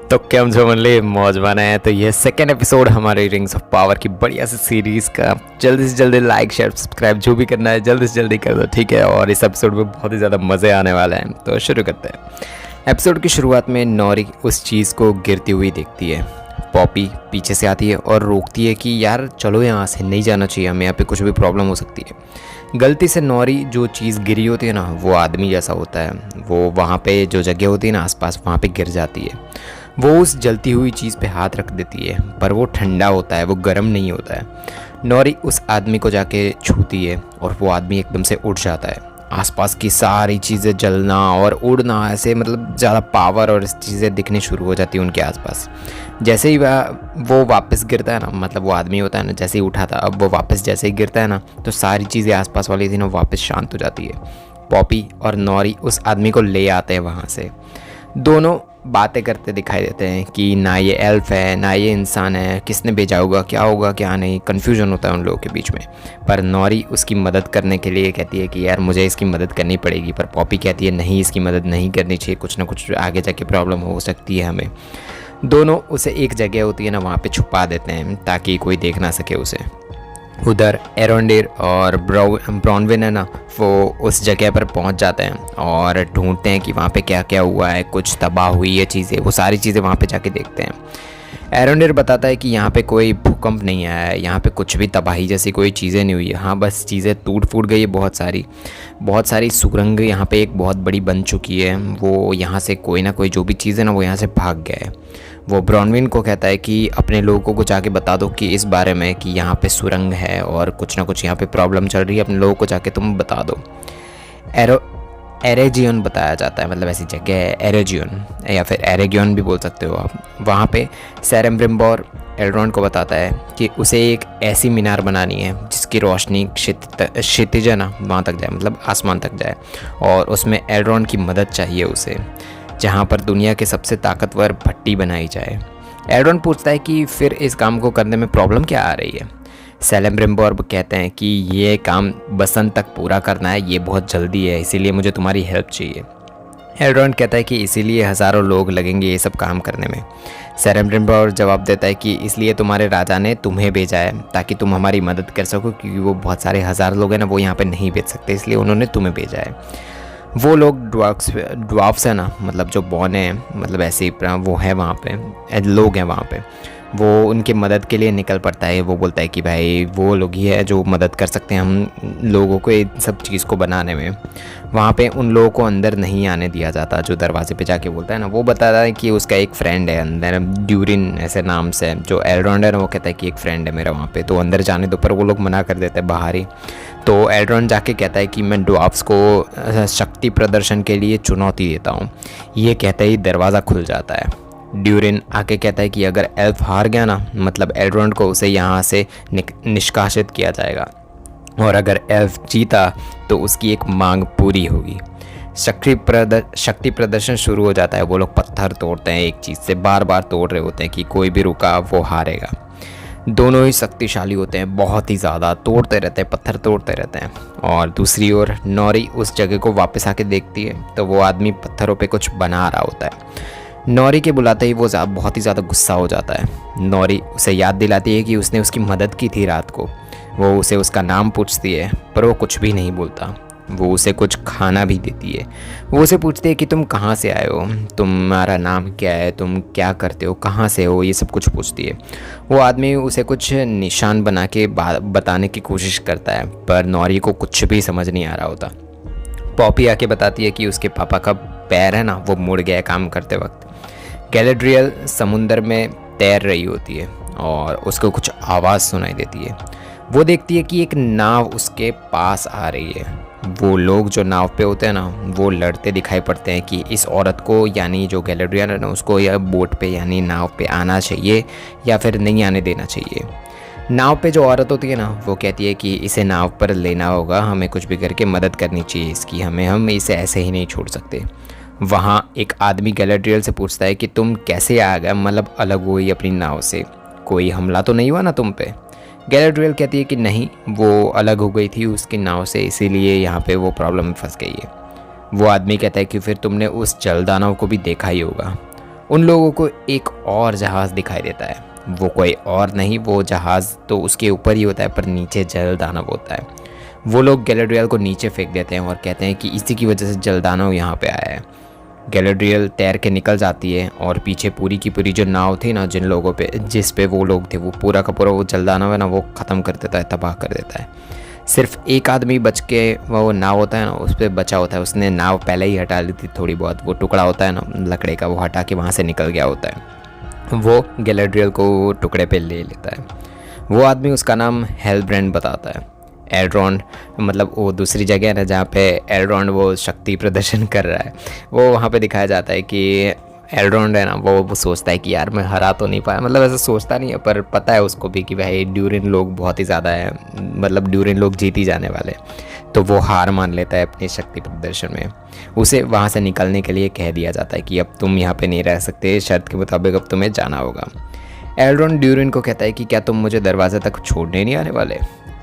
तो केम जो मनली मौज बनाए। तो ये सेकेंड एपिसोड हमारे रिंग्स ऑफ पावर की बढ़िया सी सीरीज़ का। जल्दी से जल्दी लाइक शेयर सब्सक्राइब जो भी करना है जल्दी से जल्दी कर दो, ठीक है। और इस एपिसोड में बहुत ही ज़्यादा मज़े आने वाले हैं, तो शुरू करते हैं। एपिसोड की शुरुआत में नॉरी उस चीज़ को गिरती हुई देखती है। पॉपी पीछे से आती है और रोकती है कि यार चलो यहाँ से नहीं जाना चाहिए, हमें यहाँ पे कुछ भी प्रॉब्लम हो सकती है। गलती से नॉरी जो चीज़ गिरी होती है ना, वो आदमी जैसा होता है। वो वहाँ पे जो जगह होती है ना आसपास, वहाँ पे गिर जाती है। वो उस जलती हुई चीज़ पे हाथ रख देती है, पर वो ठंडा होता है, वो गर्म नहीं होता है। नॉरी उस आदमी को जाके छूती है और वो आदमी एकदम से उड़ जाता है। आसपास की सारी चीज़ें जलना और उड़ना, ऐसे मतलब ज़्यादा पावर और चीज़ें दिखनी शुरू हो जाती है उनके आसपास। जैसे ही वो वापस गिरता है ना, मतलब वो आदमी होता है ना, जैसे ही उठा था, अब वो वापस जैसे ही गिरता है ना, तो सारी चीज़ें आसपास वाली थी ना वापस शांत हो जाती है। पॉपी और नॉरी उस आदमी को ले आते हैं वहाँ से। दोनों बातें करते दिखाई देते हैं कि ना ये एल्फ है ना ये इंसान है, किसने भेजा होगा क्या नहीं। कन्फ्यूजन होता है उन लोगों के बीच में। पर नॉरी उसकी मदद करने के लिए कहती है कि यार मुझे इसकी मदद करनी पड़ेगी, पर पॉपी कहती है नहीं, इसकी मदद नहीं करनी चाहिए, कुछ ना कुछ आगे जाके प्रॉब्लम हो सकती है हमें। दोनों उसे एक जगह होती है ना वहाँ पे छुपा देते हैं ताकि कोई देख ना सके उसे। उधर एरोंडेर और ब्राउनविन है ना, वो उस जगह पर पहुंच जाते हैं और ढूंढते हैं कि वहाँ पे क्या क्या हुआ है, कुछ तबाह हुई है चीज़ें, वो सारी चीज़ें वहाँ पे जाके देखते हैं। एरोंडेर बताता है कि यहाँ पे कोई भूकंप नहीं आया है, यहाँ पे कुछ भी तबाही जैसी कोई चीज़ें नहीं हुई है। हाँ, बस चीज़ें टूट फूट गई है बहुत सारी सुरंग यहाँ पे एक बहुत बड़ी बन चुकी है। वो यहाँ से कोई ना कोई जो भी चीज़ है ना वो यहाँ से भाग गया है। वो ब्राउनविन को कहता है कि अपने लोगों को जाके बता दो कि इस बारे में कि यहाँ पे सुरंग है और कुछ ना कुछ यहाँ पे प्रॉब्लम चल रही है, अपने लोगों को जाके तुम बता दो। एरेजियन बताया जाता है, मतलब ऐसी जगह है एरेजियन, या फिर एरेगियन भी बोल सकते हो आप। वहाँ पे सेरेम्ब्रिम्बोर एल्ड्रॉन को बताता है कि उसे एक ऐसी मीनार बनानी है जिसकी रोशनी क्षितिज है ना वहाँ तक जाए, मतलब आसमान तक जाए, और उसमें एल्ड्रॉन की मदद चाहिए उसे, जहाँ पर दुनिया के सबसे ताकतवर भट्टी बनाई जाए। एल्ड्रॉन पूछता है कि फिर इस काम को करने में प्रॉब्लम क्या आ रही है। सेलेम्ब्रिम्बोर कहते हैं कि ये काम बसंत तक पूरा करना है, ये बहुत जल्दी है, इसीलिए मुझे तुम्हारी हेल्प चाहिए। एल्ड्रॉन कहता है कि इसीलिए हज़ारों लोग लगेंगे ये सब काम करने में। सेलेम्ब्रिम्बोर जवाब देता है कि इसलिए तुम्हारे राजा ने तुम्हें भेजा है ताकि तुम हमारी मदद कर सको, क्योंकि वो बहुत सारे हज़ार लोग हैं ना, वो यहाँ पे नहीं भेज सकते, इसलिए उन्होंने तुम्हें भेजा है। वो लोग ड्वार्फ्स है ना, मतलब जो बौने हैं, मतलब ऐसे ही वो है वहाँ पे, लोग हैं वहाँ पे। वो उनकी मदद के लिए निकल पड़ता है। वो बोलता है कि भाई वो लोग ही है जो मदद कर सकते हैं हम लोगों को इन सब चीज़ को बनाने में। वहाँ पे उन लोगों को अंदर नहीं आने दिया जाता। जो दरवाजे पे जाके बोलता है ना, वो बताता है कि उसका एक फ्रेंड है अंदर, ड्यूरिन ऐसे नाम से। जो एल्ड्रॉन है ना, वो कहता है कि एक फ्रेंड है मेरा वहाँ पे, तो अंदर जाने दो, पर वो लोग मना कर देते हैं बाहर ही। तो एल्ड्रॉन जाके कहता है कि मैं ड्वार्फ्स को शक्ति प्रदर्शन के लिए चुनौती देता हूँ। ये कहते ही दरवाज़ा खुल जाता है। ड्यूरिन आके कहता है कि अगर एल्फ हार गया ना, मतलब एल्ड्रॉन को उसे यहाँ से निष्कासित किया जाएगा, और अगर एल्फ जीता तो उसकी एक मांग पूरी होगी। शक्ति प्रदर्शन शुरू हो जाता है। वो लोग पत्थर तोड़ते हैं, एक चीज़ से बार बार तोड़ रहे होते हैं कि कोई भी रुका वो हारेगा। दोनों ही शक्तिशाली होते हैं, बहुत ही ज़्यादा तोड़ते रहते हैं, पत्थर तोड़ते रहते हैं। और दूसरी ओर नॉरी उस जगह को वापस आके देखती है तो वो आदमी पत्थरों पे कुछ बना रहा होता है। नॉरी के बुलाते ही वो बहुत ही ज़्यादा गुस्सा हो जाता है। नॉरी उसे याद दिलाती है कि उसने उसकी मदद की थी रात को। वो उसे उसका नाम पूछती है, पर वो कुछ भी नहीं बोलता। वो उसे कुछ खाना भी देती है। वो उसे पूछती है कि तुम कहाँ से आए हो, तुम्हारा नाम क्या है, तुम क्या करते हो, कहाँ से हो, ये सब कुछ पूछती है। वो आदमी उसे कुछ निशान बना के बताने की कोशिश करता है, पर नॉरी को कुछ भी समझ नहीं आ रहा होता। पॉपी आके बताती है कि उसके पापा का पैर है ना, वो मुड़ गया काम करते वक्त। गैलेड्रियल समुंदर में तैर रही होती है और उसको कुछ आवाज़ सुनाई देती है। वो देखती है कि एक नाव उसके पास आ रही है। वो लोग जो नाव पे होते हैं ना, वो लड़ते दिखाई पड़ते हैं कि इस औरत को, यानी जो गैलेड्रियल है ना, उसको या बोट पे यानी नाव पे आना चाहिए या फिर नहीं आने देना चाहिए। नाव पे जो औरत होती है ना, वो कहती है कि इसे नाव पर लेना होगा, हमें कुछ भी करके मदद करनी चाहिए इसकी, हम इसे ऐसे ही नहीं छोड़ सकते। वहाँ एक आदमी गैलेड्रियल से पूछता है कि तुम कैसे आ गए, मतलब अलग हुई अपनी नाव से, कोई हमला तो नहीं हुआ ना तुम पे। गैलेड्रियल कहती है कि नहीं, वो अलग हो गई थी उसकी नाव से, इसीलिए यहाँ पे वो प्रॉब्लम में फंस गई है। वो आदमी कहता है कि फिर तुमने उस जलदानव को भी देखा ही होगा। उन लोगों को एक और जहाज़ दिखाई देता है। वो कोई और नहीं, वो जहाज़ तो उसके ऊपर ही होता है पर नीचे जल दानव होता है। वो लोग गैलेड्रियल को नीचे फेंक देते हैं और कहते हैं कि इसी की वजह से जल दानव यहाँ पे आया है। गैलेड्रियल तैर के निकल जाती है और पीछे पूरी की पूरी जो नाव थी ना, जिन लोगों पे जिस पे वो लोग थे, वो पूरा का पूरा वो जल दानव है ना, वो ख़त्म कर देता है, तबाह कर देता है। सिर्फ एक आदमी बच के वो नाव होता है ना, उस पर बचा होता है। उसने नाव पहले ही हटा ली थी थोड़ी बहुत, वो टुकड़ा होता है ना लकड़े का, वो हटा के वहाँ से निकल गया होता है। वो गैलेड्रियल को टुकड़े पे ले लेता है। वो आदमी, उसका नाम हेलब्रेंड बताता है। एल्रोंड मतलब वो दूसरी जगह है ना जहाँ पे एल्रोंड वो शक्ति प्रदर्शन कर रहा है, वो वहाँ पे दिखाया जाता है कि एल्रोंड है ना, वो सोचता है कि यार मैं हरा तो नहीं पाया, मतलब ऐसा सोचता नहीं है पर पता है उसको भी कि भाई ड्यूरिन लोग बहुत ही ज़्यादा है, मतलब ड्यूरिन लोग जीत ही जाने वाले। तो वो हार मान लेता है अपनी शक्ति प्रदर्शन में। उसे वहाँ से निकलने के लिए कह दिया जाता है कि अब तुम यहाँ पे नहीं रह सकते, शर्त के मुताबिक अब तुम्हें जाना होगा। एल्रोंड ड्यूरिन को कहता है कि क्या तुम मुझे दरवाजे तक छोड़ने नहीं आने वाले।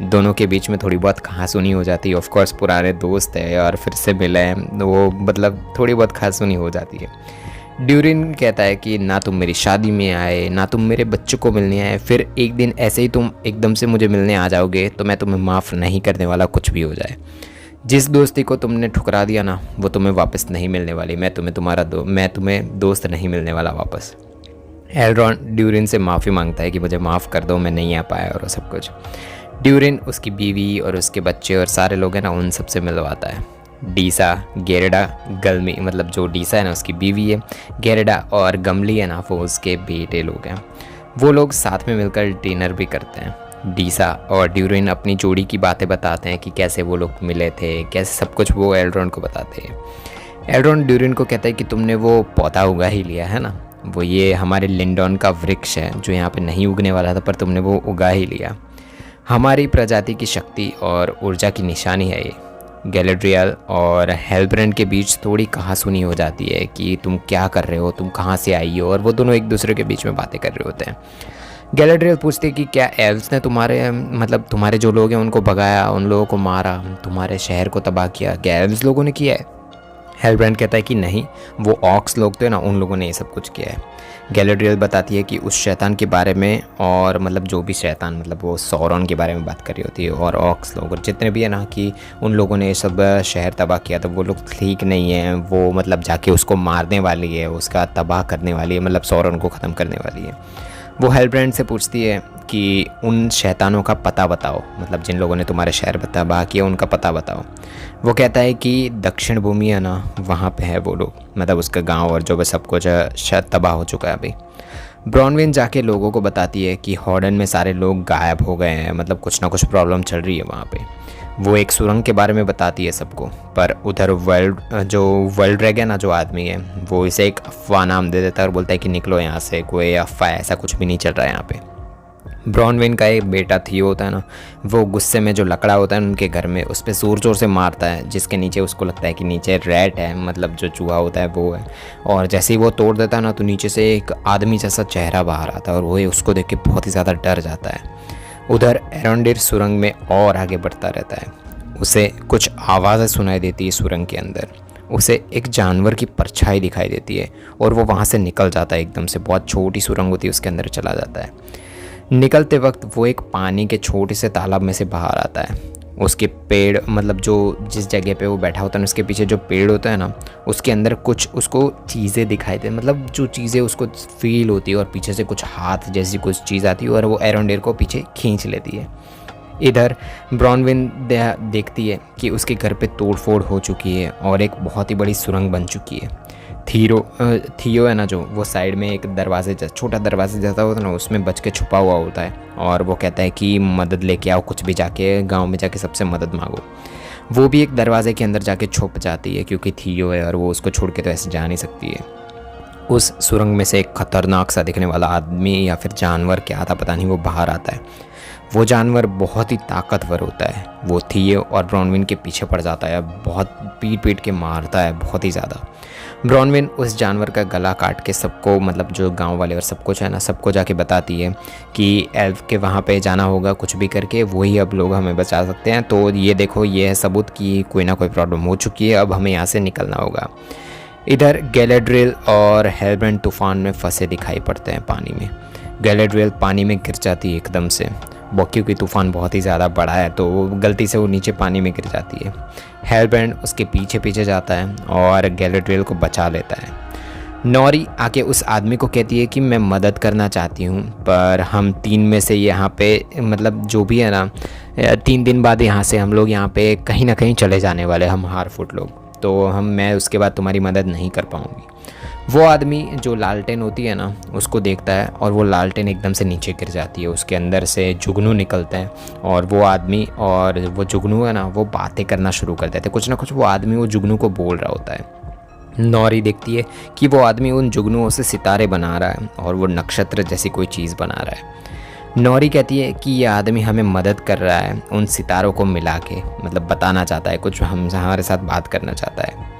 दोनों के बीच में थोड़ी बहुत कहासुनी हो जाती है। ऑफ कोर्स पुराने दोस्त है और फिर से मिले हैं, वो मतलब थोड़ी बहुत कहासुनी हो जाती है। ड्यूरिन कहता है कि ना तुम मेरी शादी में आए, ना तुम मेरे बच्चों को मिलने आए, फिर एक दिन ऐसे ही तुम एकदम से मुझे मिलने आ जाओगे तो मैं तुम्हें माफ़ नहीं करने वाला, कुछ भी हो जाए। जिस दोस्ती को तुमने ठुकरा दिया ना, वो तुम्हें वापस नहीं मिलने वाली। मैं तुम्हें दोस्त नहीं मिलने वाला वापस। एल्रोंड ड्यूरिन से माफ़ी मांगता है कि मुझे माफ़ कर दो, मैं नहीं आ पाया और सब कुछ। ड्यूरिन उसकी बीवी और उसके बच्चे और सारे लोग हैं ना, उन सब से मिलवाता है। डीसा, गेरेडा, गलमी, मतलब जो डीसा है ना उसकी बीवी है, गेरेडा और गमली है ना वो उसके बेटे लोग हैं। वो लोग साथ में मिलकर डिनर भी करते हैं। डीसा और ड्यूरिन अपनी जोड़ी की बातें बताते हैं कि कैसे वो लोग मिले थे, कैसे सब कुछ वो एल्रोंड को बताते हैं। एल्रोंड ड्यूरिन को कहता है कि तुमने वो पौधा उगा ही लिया है ना, वो ये हमारे लिंडॉन का वृक्ष है जो यहाँ पे नहीं उगने वाला था, पर तुमने वो उगा ही लिया। हमारी प्रजाति की शक्ति और ऊर्जा की निशानी है ये। गैलेड्रियल और हेलब्रेंड के बीच थोड़ी कहासुनी हो जाती है कि तुम क्या कर रहे हो, तुम कहाँ से आई हो, और वो दोनों एक दूसरे के बीच में बातें कर रहे होते हैं। गैलेड्रियल पूछते हैं कि क्या एल्व्स ने तुम्हारे जो लोग हैं उनको भगाया, उन लोगों को मारा, तुम्हारे शहर को तबाह किया, क्या एल्व्स लोगों ने किया है? हेलब्रेंड कहता है कि नहीं, वो ऑक्स लोग थे ना, उन लोगों ने ये सब कुछ किया है। गैलेड्रियल बताती है कि उस शैतान के बारे में, और मतलब जो भी शैतान, मतलब वो सौरन के बारे में बात कर रही होती है, और ऑक्स लोग और जितने भी है ना, कि उन लोगों ने सब शहर तबाह किया, तो वो लोग ठीक नहीं है, वो मतलब जाके उसको मारने वाली है, उसका तबाह करने वाली है, मतलब सौरन को ख़त्म करने वाली है। वो हेलब्रेंड से पूछती है कि उन शैतानों का पता बताओ, मतलब जिन लोगों ने तुम्हारे शहर तबाह किया उनका पता बताओ। वो कहता है कि दक्षिण भूमि है ना, वहाँ पे है वो लोग, मतलब उसका गांव और जो भी सब कुछ शायद तबाह हो चुका है अभी। ब्रॉनविन जाके लोगों को बताती है कि हॉर्डन में सारे लोग गायब हो गए हैं, मतलब कुछ ना कुछ प्रॉब्लम चल रही है वहाँ पे। वो एक सुरंग के बारे में बताती है सबको, पर उधर वर्ल्ड ड्रैगन ना जो आदमी है, वो इसे एक अफवाह नाम दे देता है और बोलता है कि निकलो यहाँ से, कोई अफवाह, ऐसा कुछ भी नहीं चल रहा है यहाँ पे। ब्रॉनविन का एक बेटा थियो होता है ना, वो गुस्से में जो लकड़ा होता है उनके घर में, उस पर ज़ोर ज़ोर से मारता है, जिसके नीचे उसको लगता है कि नीचे रैट है, मतलब जो चूहा होता है वो है। और जैसे ही वो तोड़ देता है ना, तो नीचे से एक आदमी जैसा चेहरा बाहर आता है, और वो उसको देख के बहुत ही ज़्यादा डर जाता है। उधर एरोंडिर सुरंग में और आगे बढ़ता रहता है। उसे कुछ आवाज़ें सुनाई देती है सुरंग के अंदर। उसे एक जानवर की परछाई दिखाई देती है और वो वहाँ से निकल जाता है एकदम से। बहुत छोटी सुरंग होती है, उसके अंदर चला जाता है। निकलते वक्त वो एक पानी के छोटे से तालाब में से बाहर आता है। उसके पेड़, मतलब जो जिस जगह पे वो बैठा होता है उसके पीछे जो पेड़ होता है ना, उसके अंदर कुछ उसको चीज़ें दिखाई दे, मतलब जो चीज़ें उसको फील होती है, और पीछे से कुछ हाथ जैसी कुछ चीज़ आती है और वो एरोंडेर को पीछे खींच लेती है। इधर ब्रॉनविन देखती है कि उसके घर पे तोड़फोड़ हो चुकी है और एक बहुत ही बड़ी सुरंग बन चुकी है। थियो है ना, जो वो साइड में एक दरवाजे छोटा दरवाजे जैसा होता है ना, उसमें बच के छुपा हुआ होता है, और वो कहता है कि मदद लेके आओ, कुछ भी जाके गांव में जाके सबसे मदद मांगो। वो भी एक दरवाजे के अंदर जाके छुप जाती है, क्योंकि थियो है और वो उसको छोड़ के तो ऐसे जा नहीं सकती है। उस सुरंग में से एक खतरनाक सा दिखने वाला आदमी या फिर जानवर, क्या था पता नहीं, वो बाहर आता है। वो जानवर बहुत ही ताकतवर होता है। वो थियो और ब्रॉनविन के पीछे पड़ जाता है, बहुत पीट के मारता है बहुत ही ज़्यादा। ब्रॉनविन उस जानवर का गला काट के सबको, मतलब जो गांव वाले और सब कुछ है ना, सबको जाके बताती है कि एल्फ के वहाँ पे जाना होगा, कुछ भी करके वही अब लोग हमें बचा सकते हैं। तो ये देखो, ये है सबूत कि कोई ना कोई प्रॉब्लम हो चुकी है, अब हमें यहाँ से निकलना होगा। इधर गैलेड्रियल और हेलब्रेंड तूफान में फंसे दिखाई पड़ते हैं पानी में। गैलेड्रियल पानी में गिर जाती है एकदम से, क्योंकि तूफान बहुत ही ज़्यादा बड़ा है तो वो गलती से वो नीचे पानी में गिर जाती है। हेलब्रेंड उसके पीछे पीछे जाता है और गैलेड्रियल को बचा लेता है। नॉरी आके उस आदमी को कहती है कि मैं मदद करना चाहती हूँ, पर हम 3 में से यहाँ पे मतलब जो भी है ना 3 दिन बाद यहाँ से हम लोग यहाँ पे कहीं ना कहीं चले जाने वाले, हम हारफुट लोग, तो मैं उसके बाद तुम्हारी मदद नहीं कर पाऊँगी। वो आदमी जो लालटेन होती है ना उसको देखता है और वो लालटेन एकदम से नीचे गिर जाती है, उसके अंदर से जुगनू निकलते हैं और वो आदमी और वो जुगनू है ना वो बातें करना शुरू कर देते हैं, कुछ ना कुछ वो आदमी वो जुगनू को बोल रहा होता है। नॉरी देखती है कि वो आदमी उन जुगनुओं से सितारे बना रहा है और वो नक्षत्र जैसी कोई चीज़ बना रहा है। नॉरी कहती है कि ये आदमी हमें मदद कर रहा है उन सितारों को मिला के, मतलब बताना चाहता है कुछ, हमारे साथ बात करना चाहता है।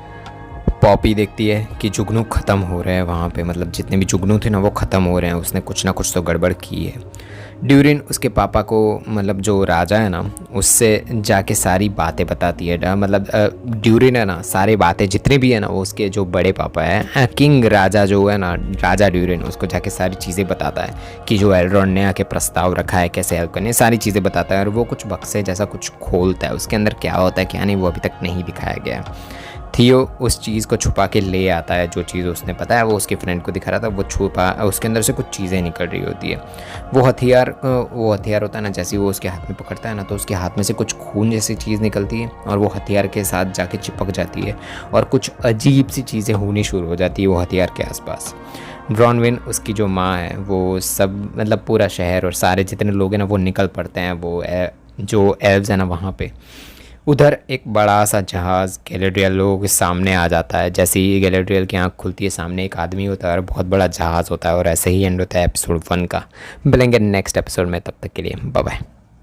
पॉपी देखती है कि जुगनू ख़त्म हो रहे हैं वहाँ पे, मतलब जितने भी जुगनू थे ना वो ख़त्म हो रहे हैं, उसने कुछ ना कुछ तो गड़बड़ की है। ड्यूरिन उसके पापा को, मतलब जो राजा है ना उससे जाके सारी बातें बताती है, मतलब ड्यूरिन है ना सारी बातें जितने भी है ना वो उसके जो बड़े पापा है किंग राजा जो है ना, राजा ड्यूरिन, उसको जाके सारी चीज़ें बताता है कि जो एल्रोंड ने आके प्रस्ताव रखा है कैसे हेल्प करनी, सारी चीज़ें बताता है। और वो कुछ बक्से जैसा कुछ खोलता है, उसके अंदर क्या होता है क्या नहीं वो अभी तक नहीं दिखाया गया है। थियो उस चीज़ को छुपा के ले आता है, जो चीज़ उसने पता है वो उसके फ्रेंड को दिखा रहा था, वो छुपा उसके अंदर से कुछ चीज़ें निकल रही होती है। वो हथियार होता है ना, जैसे वो उसके हाथ में पकड़ता है ना तो उसके हाथ में से कुछ खून जैसी चीज़ निकलती है और वो हथियार के साथ जाके चिपक जाती है और कुछ अजीब सी चीज़ें होनी शुरू हो जाती है वो हथियार के आसपास। ब्रॉनविन उसकी जो माँ है वो सब, मतलब पूरा शहर और सारे जितने लोग हैं ना वो निकल पड़ते हैं वो जो एल्व्स है ना वहाँ पे। उधर एक बड़ा सा जहाज़ गैलेड्रियल लोगों के सामने आ जाता है। जैसे ही गैलेड्रियल की आँख खुलती है सामने एक आदमी होता है और बहुत बड़ा जहाज़ होता है, और ऐसे ही एंड होता है एपिसोड 1 का। मिलेंगे नेक्स्ट एपिसोड में, तब तक के लिए बाय बाय।